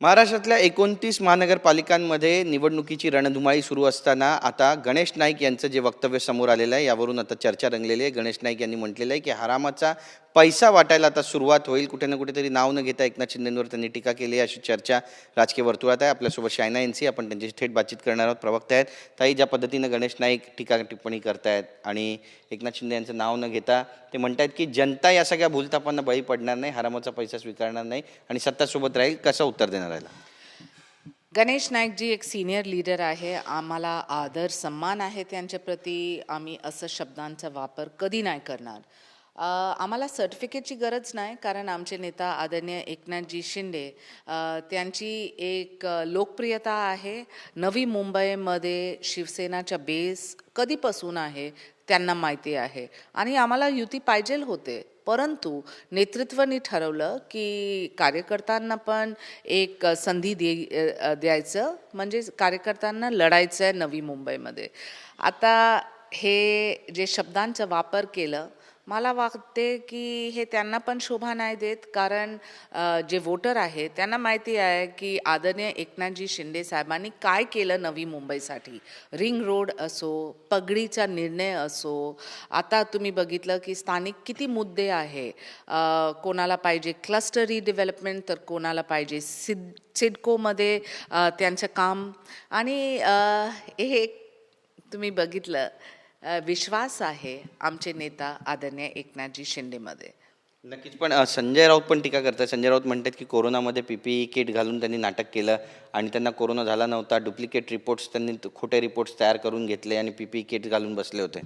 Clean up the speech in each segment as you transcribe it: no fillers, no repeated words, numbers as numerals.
महाराष्ट्रातल्या 29 महानगरपालिकांमध्ये निवडणुकीची रणधुमाळी सुरू असताना आता गणेश नाईक यांचं जे वक्तव्य समोर आलेलं आहे यावरून आता चर्चा रंगलेली आहे. गणेश नाईक यांनी म्हटलेलं आहे की हरामाचा पैसा वाटायला आता सुरुवात होईल. कुठे ना कुठेतरी नाव न घेता एकनाथ शिंदेंवर त्यांनी टीका केली आहे अशी चर्चा राजकीय वर्तुळात आहे. आपल्यासोबत शायना एनसी आपण त्यांच्याशी थेट बातचीत करणार आहोत. प्रवक्ते आहेत ताई, ज्या पद्धतीनं गणेश नाईक टीका टिप्पणी करतायत आणि एकनाथ शिंदे यांचं नाव न घेता ते म्हणतायत की जनता या सगळ्या भूलथापांना बळी पडणार नाही, हरामाचा पैसा स्वीकारणार नाही आणि सत्तासोबत राहील, कसं उत्तर देणार याला? गणेश नाईक जी एक सिनियर लीडर आहे, आम्हाला आदर सन्मान आहे त्यांच्या प्रती. आम्ही असं शब्दांचा वापर कधी नाही करणार. आम्हाला सर्टिफिकेटची गरज नाही, कारण आमचे नेता आदरणीय एकनाथजी शिंदे त्यांची एक लोकप्रियता आहे. नवी मुंबईमध्ये शिवसेनाचा बेस कधीपासून आहे त्यांना माहिती आहे आणि आम्हाला युती पाहिजेल होते, परंतु नेतृत्वाने ठरवलं की कार्यकर्त्यांना पण एक संधी द्यायचं, म्हणजे कार्यकर्त्यांना लढायचं आहे नवी मुंबईमध्ये. आता हे जे शब्दांचा वापर केलं, मला वाटते की हे त्यांना पण शोभा नाही देत, कारण जे वोटर आहे त्यांना माहिती आहे की आदरणीय एकनाथजी शिंदे साहेबांनी काय केलं नवी मुंबईसाठी. रिंग रोड असो, पगडीचा निर्णय असो, आता तुम्ही बघितलं की स्थानिक किती मुद्दे आहे. कोणाला पाहिजे क्लस्टर रिडेव्हलपमेंट, तर कोणाला पाहिजे सिडकोमध्ये त्यांचं काम. आणि हे तुम्ही बघितलं, विश्वास आहे आमचे नेता आदरणीय एकनाथजी शिंदेमध्ये. नक्कीच. पण संजय राऊत पण टीका करतात. संजय राऊत म्हणतात की कोरोनामध्ये पीपीई किट घालून त्यांनी नाटक केलं आणि त्यांना कोरोना झाला नव्हता. डुप्लिकेट रिपोर्ट्स त्यांनी, खोटे रिपोर्ट्स तयार करून घेतले आणि पीपीई किट घालून बसले होते.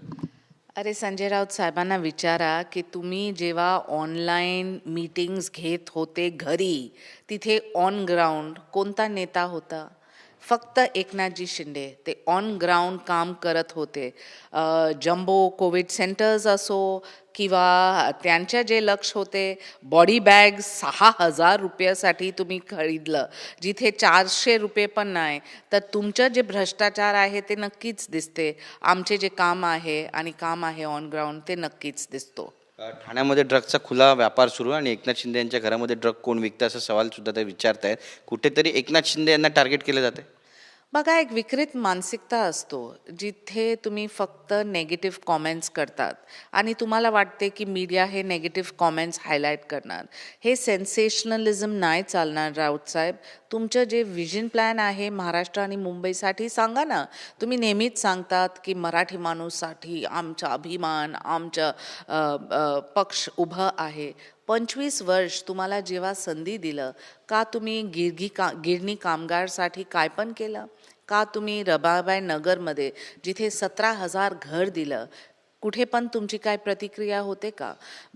अरे, संजय राऊत साहेबांना विचारा की तुम्ही जेव्हा ऑनलाईन मीटिंग्स घेत होते घरी, तिथे ऑन ग्राउंड कोणता नेता होता? फक्त एकनाथजी शिंदे. ते ऑन ग्राउंड काम करत होते. जम्बो कोविड सेंटर्स असो किंवा त्यांच्या जे लक्ष होते, बॉडी बॅग 6,000 रुपयासाठी तुम्ही खरीदलं, जिथे 400 रुपये पण नाही, तर तुमचं जे भ्रष्टाचार आहे ते नक्कीच दिसते. आमचे जे काम आहे आणि काम आहे ऑन ग्राउंड ते नक्कीच दिसतो. ठाण्यामध्ये ड्रगचा खुला व्यापार सुरू आहे आणि एकनाथ शिंदे यांच्या घरामध्ये ड्रग कोण विकतं असा सवाल सुद्धा ते विचारतायत. कुठेतरी एकनाथ शिंदे यांना टार्गेट केलं जाते. बघा, एक विकृत मानसिकता असतो जिथे तुम्ही फक्त नेगेटिव्ह कॉमेंट्स करतात आणि तुम्हाला वाटते की मीडिया हे नेगेटिव्ह कॉमेंट्स हायलाईट करणार. हे सेन्सेशनलिझम नाही चालणार. राऊत साहेब, तुमचं जे विजन प्लॅन आहे महाराष्ट्र आणि मुंबईसाठी सांगा ना. तुम्ही नेहमीच सांगतात की मराठी माणूससाठी आमचा अभिमान, आमचं पक्ष उभं आहे. 25 वर्ष तुम्हाला जेव्हा संधी दिलं, का तुम्ही गिरणी कामगारसाठी काय पण केलं? का तुम्ही रबाबाई नगरमध्ये जिथे 17,000 घर दिलं, कुठे पण तुमची काय प्रतिक्रिया होते का?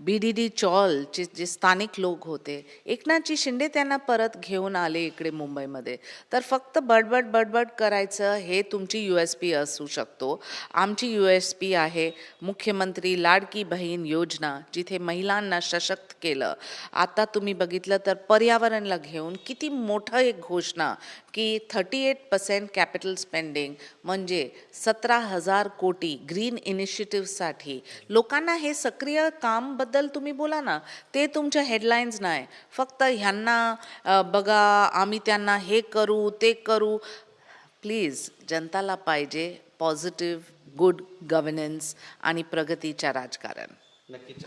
BDD चॉलचे जे स्थानिक लोक होते, एकनाथजी शिंदे त्यांना परत घेऊन आले इकडे मुंबईमध्ये. तर फक्त बडबड करायचं हे तुमची USP असू शकतो. आमची USP आहे मुख्यमंत्री लाडकी बहीण योजना, जिथे महिलांना सशक्त केलं. आता तुम्ही बघितलं तर पर्यावरणला घेऊन किती मोठं एक घोषणा की 38% कॅपिटल स्पेंडिंग, म्हणजे 17,000 कोटी ग्रीन इनिशिएटिव्हसाठी. लोकांना हे सक्रिय कामबद्दल तुम्ही बोला ना. ते तुमच्या हेडलाईन्स नाही. फक्त ह्यांना बघा, आम्ही त्यांना हे करू ते करू. प्लीज, जनताला पाहिजे पॉझिटिव्ह गुड गव्हर्नन्स आणि प्रगतीच्या राजकारण. नक्कीच.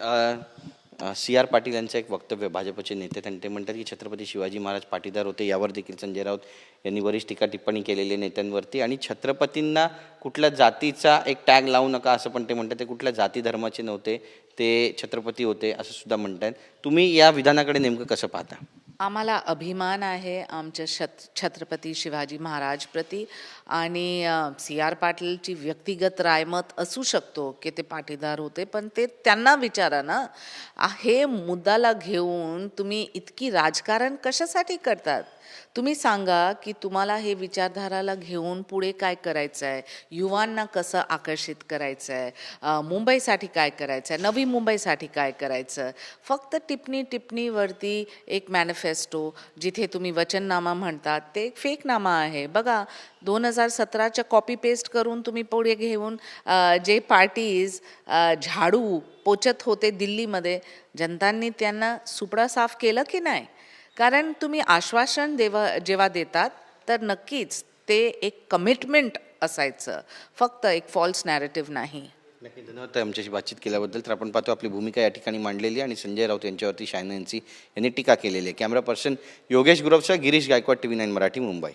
CR पाटील यांचं एक वक्तव्य, भाजपचे नेते, ते म्हणतात की छत्रपती शिवाजी महाराज पाटीदार होते. यावर देखील संजय राऊत यांनी बरीच टीका टिप्पणी केलेली नेत्यांवरती आणि छत्रपतींना कुठल्या जातीचा एक टॅग लावू नका असं पण ते म्हणतात. ते कुठल्या जाती धर्माचे नव्हते, ते छत्रपती होते असं सुद्धा म्हणतात. तुम्ही या विधानाकडे नेमकं कसं पाहता? आम्हाला अभिमान आहे आमच्या छत्रपती शिवाजी महाराज प्रती. आणि CR पाटीलची व्यक्तिगत रायमत असू शकतो की ते पाटीदार होते, पण ते त्यांना विचारा ना. हे मुद्दाला घेऊन तुम्ही इतकी राजकारण कशासाठी करतात? तुम्ही सांगा की तुम्हाला हे विचारधाराला घेऊन पुढे काय करायचं आहे, युवांना कसं आकर्षित करायचं आहे, मुंबईसाठी काय करायचं आहे, नवी मुंबईसाठी काय करायचं. फक्त टिप्पणीवरती एक मॅनिफेस्टो, जिथे तुम्ही वचननामा म्हणतात, ते एक फेकनामा आहे. बघा, 2017च्या कॉपी पेस्ट करून तुम्ही पुढे घेऊन जे पार्टीज झाडू पोचत होते दिल्लीमध्ये, जनतांनी त्यांना सुपडा साफ केलं की नाही? कारण तुम्ही आश्वासन जेव्हा देतात तर नक्कीच ते एक कमिटमेंट असायचं, फक्त एक फॉल्स नॅरेटिव्ह नाही. नक्की धन्यवाद आमच्याशी बातचीत केल्याबद्दल. तर आपण पाहतो आपली भूमिका या ठिकाणी मांडलेली आणि संजय राऊत यांच्यावरती शायना यांनी टीका केलेली आहे. कॅमेरा पर्सन योगेश गुरवसह गिरीश गायकवाड, TV9 मराठी, मुंबई.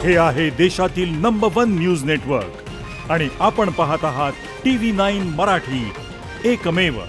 हे आहे देशातील नंबर 1 न्यूज नेटवर्क आणि आपण पाहत आहात TV9 मराठी, एकमेव.